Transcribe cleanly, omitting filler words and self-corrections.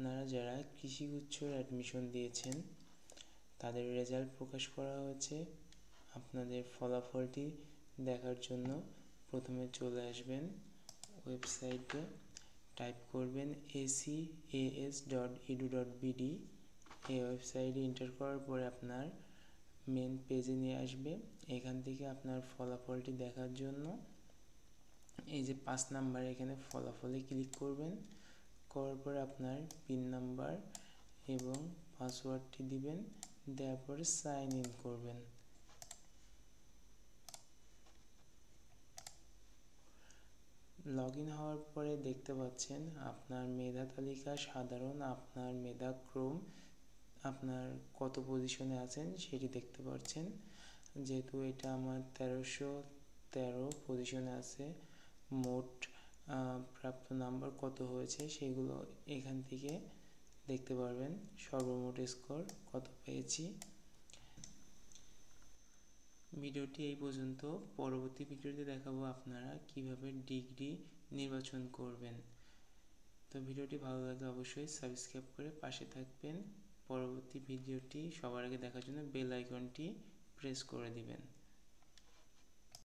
আপনারা যারা কৃষিগুচ্ছর অ্যাডমিশন দিয়েছেন তাদের রেজাল্ট প্রকাশ করা হয়েছে। আপনাদের ফলাফলটি দেখার জন্য প্রথমে চলে আসবেন ওয়েবসাইটে, টাইপ করবেন acas.edu.bd। এই ওয়েবসাইটে এন্টার করার পরে আপনার মেন পেজে নিয়ে আসবে। এখান থেকে আপনার ফলাফলটি দেখার জন্য এই যে 5 নাম্বার এখানে ফলাফলে ক্লিক করবেন। করার পরে আপনার পিন নাম্বার এবং পাসওয়ার্ডটি দিবেন, দেওয়ার পরে সাইন ইন করবেন। লগ ইন হওয়ার পরে দেখতে পাচ্ছেন আপনার মেধা তালিকা সাধারণ, আপনার মেধাক্রম, আপনার কত পজিশনে আছেন সেটি দেখতে পাচ্ছেন। যেহেতু এটা আমার 1313 পজিশনে আছে, মোট প্রাপ্ত নাম্বার কত হয়েছে সেগুলো এখান থেকে দেখতে পারবেন। সর্বমোট স্কোর কত পেয়েছি। ভিডিওটি এই পর্যন্ত। পরবর্তী ভিডিওতে দেখাবো আপনারা কিভাবে ডিগ্রি নির্বাচন করবেন। তো ভিডিওটি ভালো লাগলে অবশ্যই সাবস্ক্রাইব করে পাশে থাকবেন। পরবর্তী ভিডিওটি সবার আগে দেখার জন্য বেল আইকনটি প্রেস করে দিবেন।